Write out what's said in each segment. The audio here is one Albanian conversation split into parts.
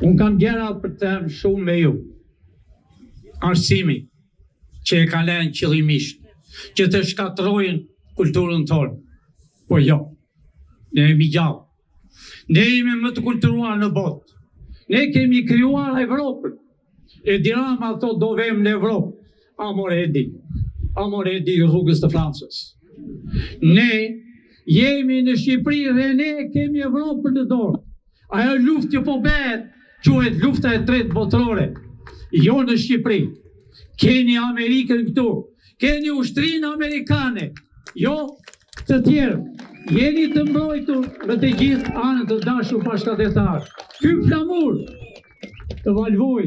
Unë kam gjera për të shumë me ju. Arsimi që e ka lënë qëllimisht, që të shkatërrojnë kulturën tonë. Po jo, ne jemi gjallë. Ne jemi më të kulturuar në botë. Ne kemi krijuar Evropën. E dirama ato do vem në Evropë. Amoredi rrugës të Francës. Ne jemi në Shqipëri dhe ne kemi Evropën në dorë. Ajo luftë që po bëhet quhet lufta e tretë botërore. Jo në Shqipëri. Keni Amerikën këtu. Keni ushtrinë amerikane. Jo të tjerë. Jeni të mbrojtur në të gjithë anët të dashur bashkëdhetar. Ky flamur të Valvoj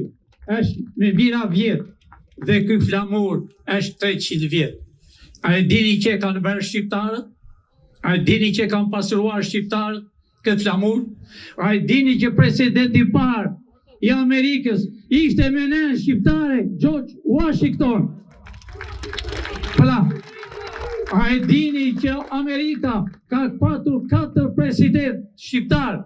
është me mira vjetë dhe ky flamur është 300 vjetë. A e dini që kanë bërë shqiptarët? A e dini që kanë pasuruar shqiptarët këtë flamur? A e dini që presidenti parë i Amerikës ishte me nën shqiptare George Washington? Pra, a e dini që Amerika ka patur 4 president shqiptar?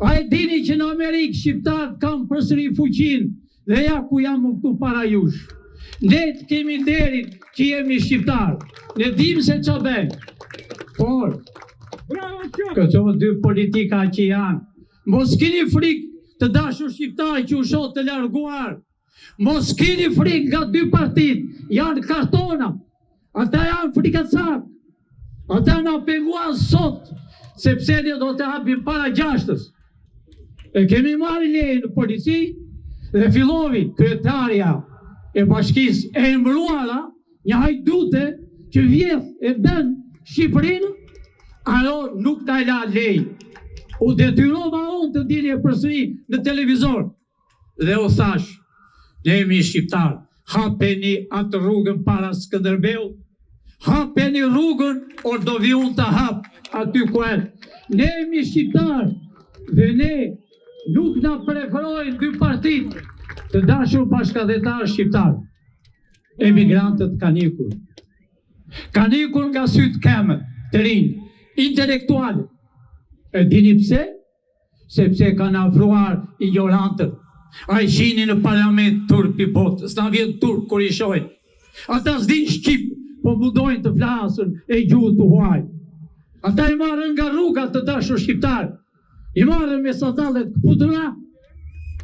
A e dini që në Amerikë shqiptarët kanë përsëri fuqinë dhe ja ku jam këtu para jush. Ne kemi nderin që jemi shqiptar. Ne dim se ç'a bën. Por këto dy politika që janë, mos keni frikë të dashur shqiptarë që u shoh të larguar. Mos keni frikë nga dy partit, janë kartona. Ata janë frikacak. Ata na penguan sot, sepse ne do të hapim para 6-s. E kemi marrë leje në polici dhe fillovi kryetarja e bashkisë e mbruara një hajdute që vjedh e bën Shqipërinë, ajo nuk na la lejë. U detyrova unë të dilje përsëri në televizor dhe u thash, ne jemi shqiptar, hapeni atë rrugën para Skënderbeut, hapeni rrugën, or do vi unë të hap aty ku e. Ne jemi shqiptar dhe ne nuk na preferojnë dy partit të dashur bashkëdhetar shqiptar. Emigrantët kanë ikur. Kanë ikur nga sytë kemët, të rinj, intelektuale. E dini pse? Sepse kanë afruar ignorantët. A i shini në parlament turp i botës, na vjen turp kur i shohin. Ata s'din shqip, po mundojnë të flasën e gjuhë të huaj. Ata i marrën nga rrugat të dashur shqiptar. I marrën me sandallet këputura,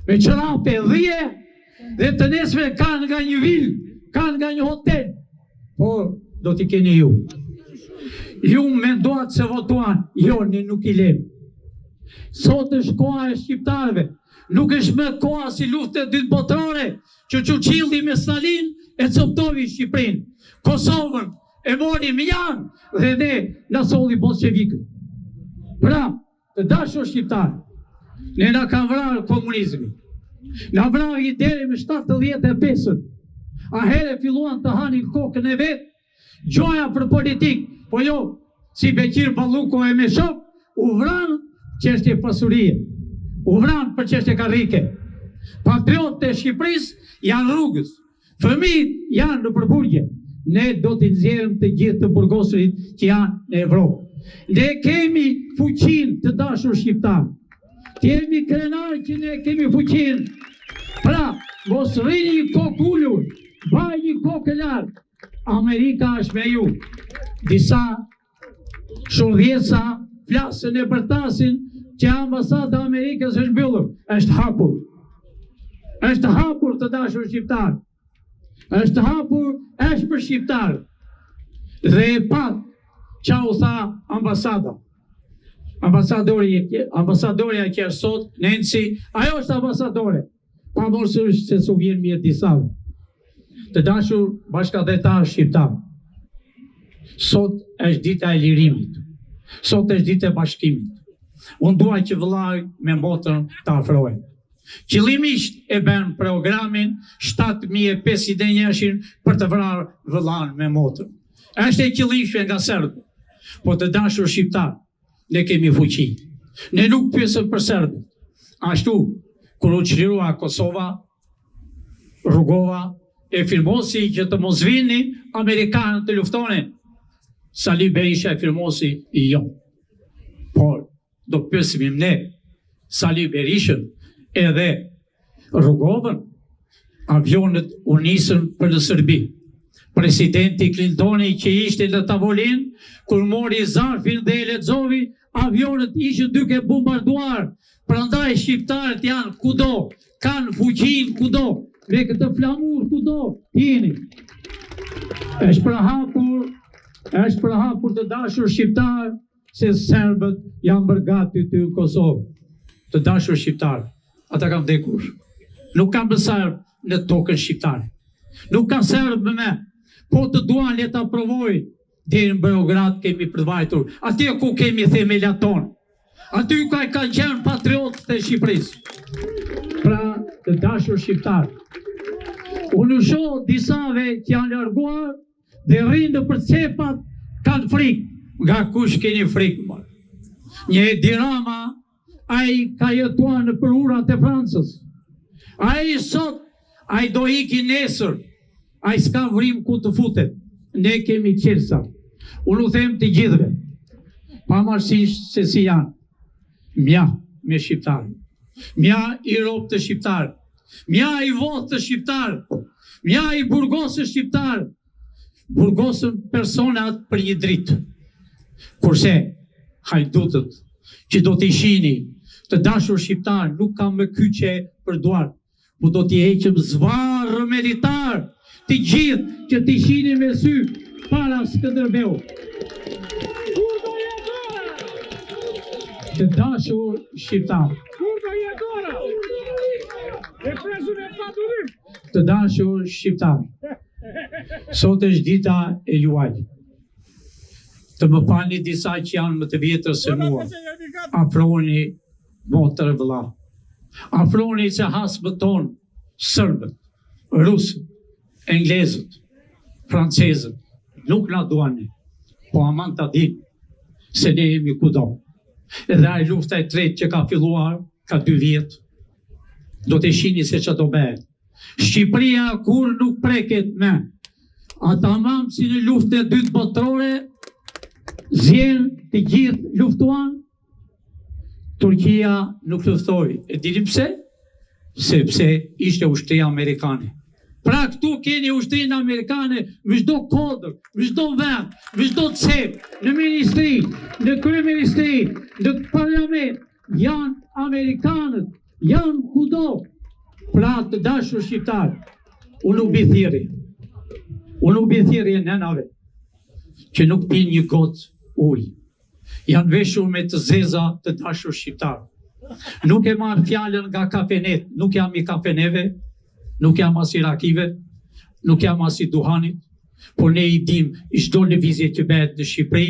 me çrape dhije, dhe të nesme kanë nga një vilë, kanë nga një hotel. Por do t'i keni ju. Ju mendoat se votuan, jo, ne nuk i lem. Sot është koha e shqiptarëve, nuk është më koha si luftë e dytë botërore, që Çuçilli me Stalin e coptovi Shqipërinë. Kosovën e mori Miljan dhe ne na solli bolshevikët. Pra, të dashur shqiptar, ne na ka vrarë komunizmi. Na vrarë i deri me 75-ën. A here filluan të hanin kokën e vet, gjoja për politik, po jo, si Beqir Balluko e Meshok, u vranë çështje pasurie, u vranë për çështje karrike. Patriotët e Shqipërisë janë rrugës, fëmijët janë në përburgje. Ne do t'i nxjerrim të gjithë të burgosurit që janë në Evropë. Ne kemi fuqinë të dashur shqiptar. Të jemi krenarë që ne kemi fuqinë. Pra, mos rrini kokë ulur, bajni kokë lartë. Amerika është me ju. Disa shurdhjesa flasën e bërtasin që ambasada e Amerikës është mbyllur. Është hapur. Është hapur të dashur shqiptar. Është hapur, është për shqiptar. Dhe e pak qa u tha ambasada. Ambasadorja që është sot, Nancy, ajo është ambasadore. Pa morsërisht se su vjen mjetë disave. Të dashur bashkëdhetar shqiptar. Sot është dita e lirimit. Sot është dita e bashkimit. Unë duaj që vëllai me motrën të afrohen. Qëllimisht e bën programin 7500 për të vrarë vëllain me motrën. Është e qëllimshme nga serbë. Po të dashur shqiptar, ne kemi fuqi. Ne nuk pyesëm për serbë. Ashtu, kur u çlirua Kosova, rrugova, e firmosi që të mos vini Amerikanët të luftonin. Sali Berisha e firmosi jo. Por, do pyesim ne, Sali Berishën edhe rrugovën, avionet u nisën për në Serbi. Presidenti Clintoni që ishte në tavolinë, kur mori zarfin dhe e lexovi, avionet ishin duke bombarduar. Prandaj shqiptarët janë kudo, kanë fuqinë kudo, me këtë flamur kudo jeni. Është për hapur të dashur shqiptar se serbët janë bërë gati ty në Kosovë. Të dashur shqiptar, ata kanë vdekur. Nuk kanë bërë serb në tokën shqiptare. Nuk kanë serb me me. Po të duan le ta provojnë. Deri në Beograd kemi përvajtur. Atje ku kemi themelat tonë. Aty ka qenë patriotët e Shqipërisë. Pra, të dashur shqiptar, unë shoh disave që janë larguar dhe rrinë për cepat kanë frikë. Nga kush keni frikë? Një Edi Rama, ai ka jetuar në përurat e Francës. Ai sot, ai do iki nesër. Ai s'ka vrim ku të futet. Ne kemi qelsa. Unë u them të gjithëve, pavarësisht se si janë. Mja me shqiptarë. Mja i ropë të shqiptarë. Mja i votë të shqiptarë. Mja i burgosë shqiptarë. Burgosën personat për një dritë. Kurse, hajdutët që do t'i shini të dashur shqiptarë nuk kam më kyqe për duar, po do t'i heqëm zvarë militar të gjithë që t'i shini me sy para Skënderbeu. Të dashur shqiptarë. Të dashur shqiptarë. Sot është dita e juaj. Të më falni disa që janë më të vjetër se mua. Afroni motër e vëlla. Afroni që hasbët tonë, sërbët, rusët, englezët, francezët, nuk na duani, po aman të din se ne jemi kudo. Edhe ai lufta e tretë që ka filluar, ka 2 vjetë, do të shihni se që do bëhet. Shqipëria kur nuk preket me. Ata mamë si në luftën e dytë botërore, zjenë të gjithë luftuan, Turqia nuk luftoi. E dini pse? Sepse ishte ushtria amerikane. Pra këtu keni ushtrinë amerikane me çdo kodër, me çdo vend, me çdo cep, në ministri, në kryeministri, në parlament, janë amerikanët, janë kudo. Pra të dashur shqiptar, unë nuk bi thirrje. Unë nuk bi thirrje nënave që nuk pinë një gocë ujë. Janë veshur me të zeza të dashur shqiptar. Nuk e marr fjalën nga kafenet, nuk jam i kafeneve, nuk jam as i rakive, nuk jam as i duhanit, por ne i dim çdo lëvizje që bëhet në Shqipëri,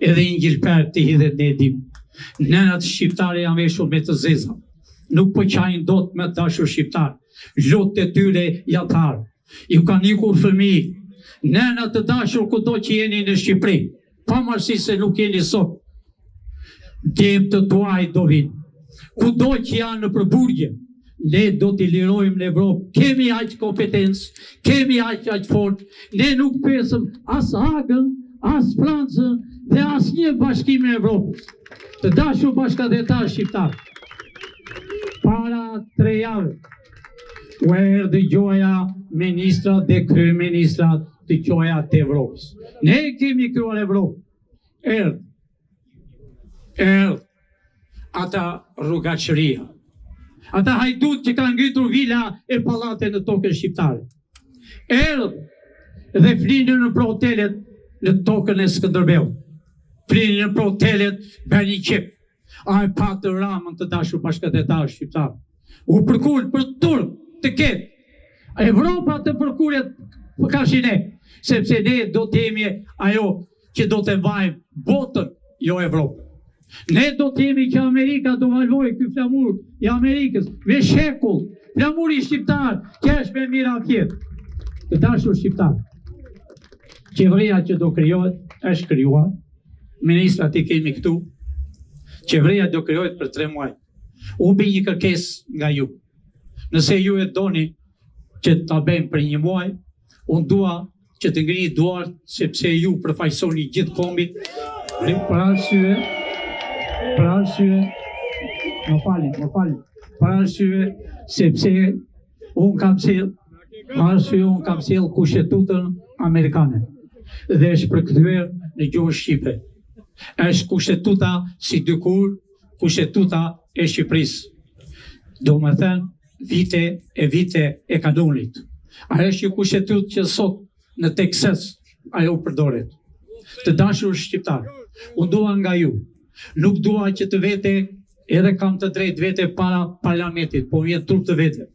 edhe një gjilper të hidhet ne e dim. Nënat shqiptare janë veshur me të zeza, nuk po qajnë dot me dashur shqiptar. Lotë e tyre jatar, ju kanë ikur fëmijë. Nënat të dashur kudo që jeni në Shqipëri, pavarësisht se nuk jeni sot, djem të tuaj do vinë. Kudo që janë në përburgje, ne do t'i lirojmë në Evropë. Kemi aq kompetencë, kemi aq fort. Ne nuk pesëm as Hagën, as Francën dhe as një bashkim në Evropës. Të dashur bashkëdhetar shqiptar, para 3 javë u erdhi gjoja ministrat dhe kryeministrat të qoja të Evropës. Ne kemi kryuar Evropë. Erdh ata rrugaqëria. Ata hajdut që kanë ngritur vila e pallate në tokën shqiptare. Erdh dhe flinin në hotelet në tokën e Skënderbeut. Flinin në hotelet bën një qep. Ai pa të Ramën të dashur bashkëdhetar shqiptar. U përkull për turp të ketë. Evropa të përkullet për kashin e, sepse ne do të jemi ajo që do të mbajmë botën, jo Evropën. Ne do të jemi që Amerika do valvoj ky flamur i Amerikës me shekull, flamuri shqiptar që është me mira tjetë. Të dashur shqiptar, qeveria që do krijohet është krijuar, ministrat i kemi këtu, qeveria do krijohet për 3 muaj. Unë bëj një kërkesë nga ju. Nëse ju e doni që ta bëjmë për 1 muaj, unë dua që të ngrini duart sepse ju përfaqësoni gjithë kombin. Për arsye, më falin. për arsye sepse unë kam sjell Kushtetutën Amerikane dhe është përkthyer në gjuhën shqipe. Është kushtetuta si dikur kushtetuta e Shqipërisë. Do më thënë vite e kanonit. Ajo është një kushtetutë që sot në Texas ajo përdoret. Të dashur shqiptar, unë dua nga ju, nuk dua që të vete, edhe kam të drejtë vete para parlamentit, po vjen trup të vete.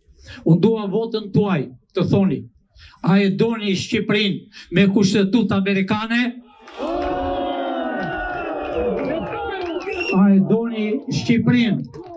Unë dua votën tuaj të thoni, a e doni Shqipërinë me kushtetutë amerikane? A e doni Shqipërinë